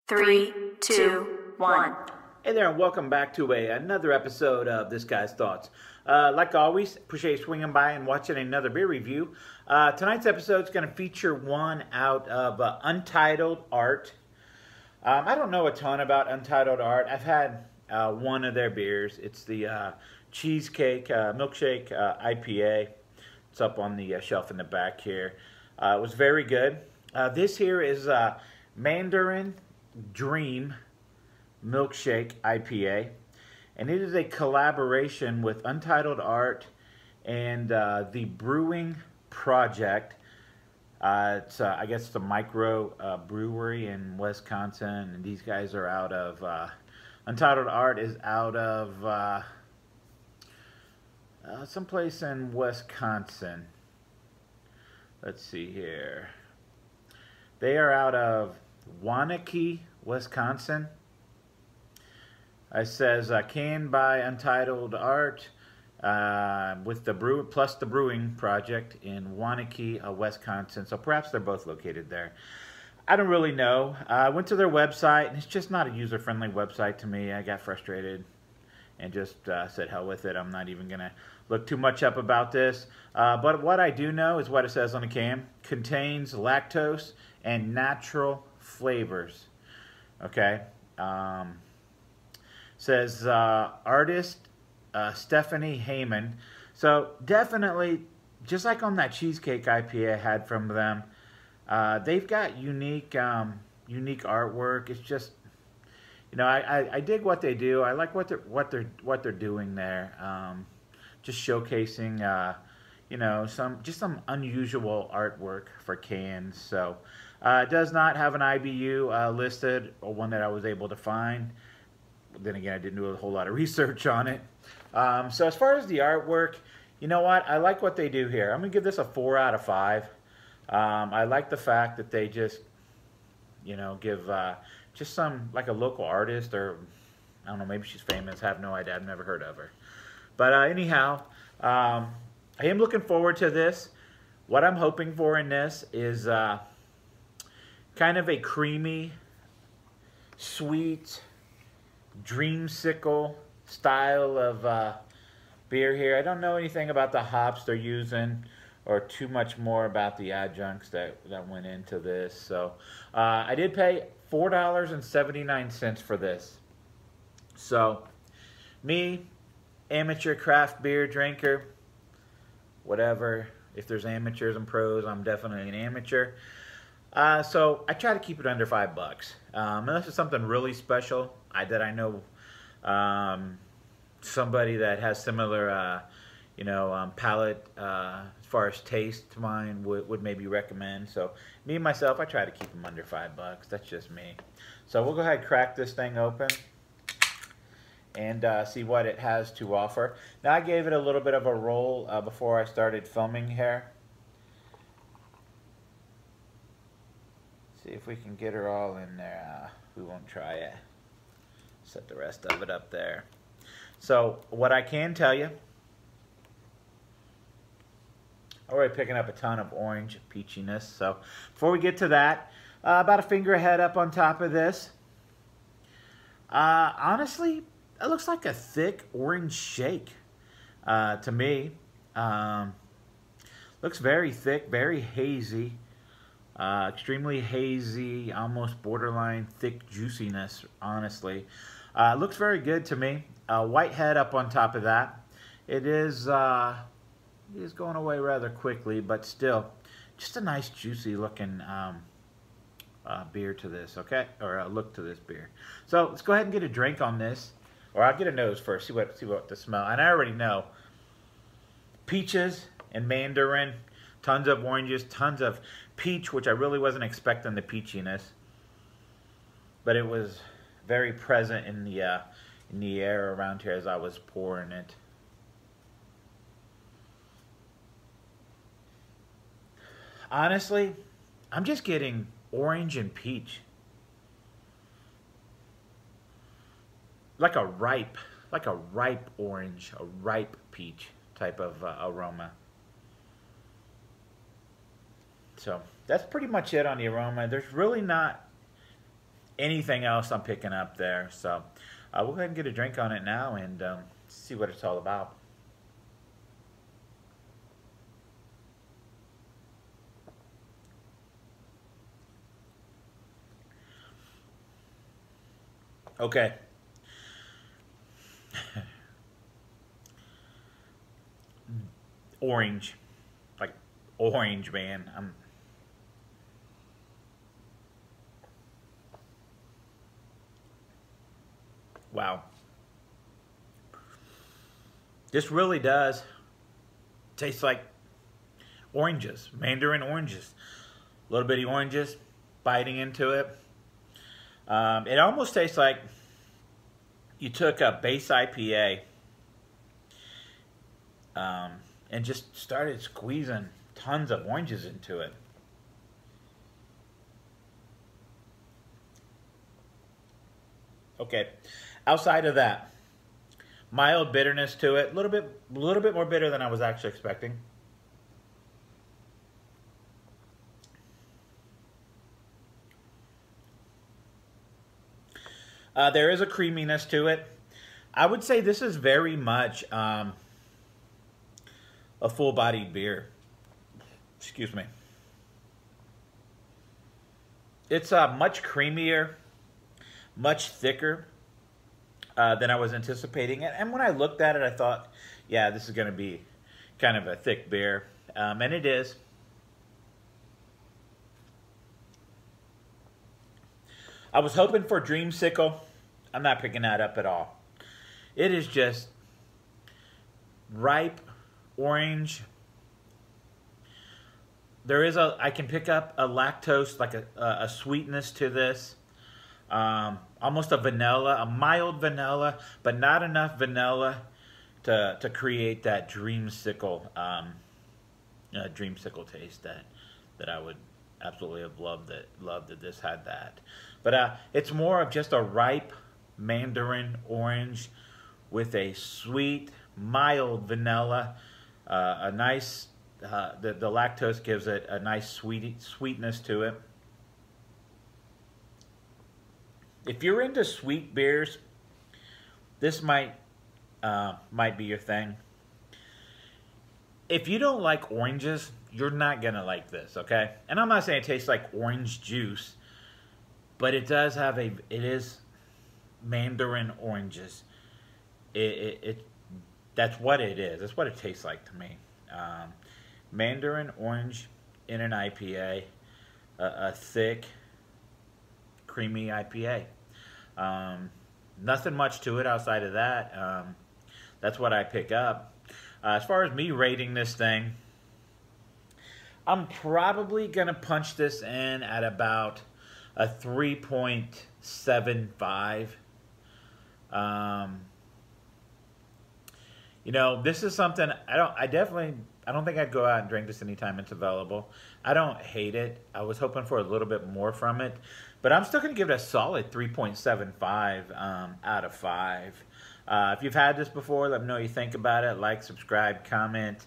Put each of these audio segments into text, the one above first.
Three, two, one. Hey there, and welcome back to another episode of This Guy's Thoughts. Like always, appreciate you swinging by and watching another beer review. Tonight's episode is going to feature one out of Untitled Art. I don't know a ton about Untitled Art. I've had one of their beers. It's the Milkshake IPA. It's up on the shelf in the back here. It was very good. This here is Mandarin Dream Milkshake IPA, and it is a collaboration with Untitled Art and the Brewing Projekt. It's I guess it's a micro brewery in Wisconsin, and these guys are out of Untitled Art is out of someplace in Wisconsin. Let's see here. They are out of Waunakee, Wisconsin. It says canned by Untitled Art with the Brewing Projekt in Waunakee, Wisconsin. So perhaps they're both located there. I don't really know. I went to their website, and it's just not a user-friendly website to me. I got frustrated and just said hell with it. I'm not even going to look too much up about this. But what I do know is what it says on the can. Contains lactose and natural flavors. Okay. Says artist Stephanie Heyman. So definitely, just like on that Cheesecake IPA I had from them, they've got unique artwork. It's just, you know, I dig what they do. I like what they're doing there. Just showcasing, you know, some unusual artwork for cans. So it does not have an IBU listed, or one that I was able to find. Then again, I didn't do a whole lot of research on it. So as far as the artwork, you know what? I like what they do here. I'm going to give this a 4 out of 5. I like the fact that they just, you know, give just some, like a local artist, or I don't know, maybe she's famous. I have no idea. I've never heard of her. But anyhow, I am looking forward to this. What I'm hoping for in this is kind of a creamy, sweet, dreamsicle style of beer here. I don't know anything about the hops they're using, or too much more about the adjuncts that went into this. So I did pay $4.79 for this. So me, amateur craft beer drinker, whatever. If there's amateurs and pros, I'm definitely an amateur. So I try to keep it under $5. Unless it's something really special that I know somebody that has similar, you know, palate as far as taste to mine would maybe recommend. So me and myself, I try to keep them under $5. That's just me. So we'll go ahead and crack this thing open and see what it has to offer. Now I gave it a little bit of a roll before I started filming here. See if we can get her all in there. We won't try it. Set the rest of it up there. So what I can tell you, already picking up a ton of orange peachiness. So before we get to that, about a finger ahead up on top of this. Honestly, it looks like a thick orange shake to me. Looks very thick, very hazy. Extremely hazy, almost borderline thick juiciness, honestly. Looks very good to me. White head up on top of that. It is going away rather quickly, but still, just a nice juicy looking beer to this, okay? Or look to this beer. So let's go ahead and get a drink on this. Or I'll get a nose first, see what the smell. And I already know peaches and mandarin, tons of oranges, tons of peach, which I really wasn't expecting the peachiness, but it was very present in the air around here as I was pouring it. Honestly, I'm just getting orange and peach. Like a ripe orange, a ripe peach type of aroma. So that's pretty much it on the aroma. There's really not anything else I'm picking up there. So we'll go ahead and get a drink on it now and see what it's all about. Okay. Orange. Like orange, man. Wow. This really does taste like oranges. Mandarin oranges. Little bitty oranges biting into it. It almost tastes like you took a base IPA and just started squeezing tons of oranges into it. Okay, outside of that, mild bitterness to it, a little bit more bitter than I was actually expecting. There is a creaminess to it. I would say this is very much a full-bodied beer. Excuse me. It's much creamier, much thicker than I was anticipating. And when I looked at it, I thought, yeah, this is going to be kind of a thick beer. And it is. I was hoping for Dreamsicle. I'm not picking that up at all. It is just ripe orange. I can pick up a lactose, like a sweetness to this. Almost a vanilla, a mild vanilla, but not enough vanilla to create that dreamsicle taste that I would absolutely have loved that this had that. But it's more of just a ripe Mandarin orange with a sweet, mild vanilla. A nice, the lactose gives it a nice sweetness to it. If you're into sweet beers, this might be your thing. If you don't like oranges, you're not gonna like this, okay? And I'm not saying it tastes like orange juice, but it does have it is Mandarin oranges. That's what it is. That's what it tastes like to me. Mandarin orange in an IPA, a thick, creamy IPA. Nothing much to it outside of that. That's what I pick up. As far as me rating this thing, I'm probably going to punch this in at about a 3.75. You know, this is something I don't think I'd go out and drink this anytime it's available. I don't hate it. I was hoping for a little bit more from it, but I'm still going to give it a solid 3.75 out of 5. If you've had this before, let me know what you think about it. Like, subscribe, comment.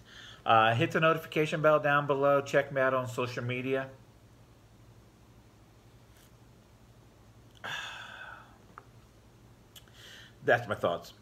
Hit the notification bell down below. Check me out on social media. That's my thoughts.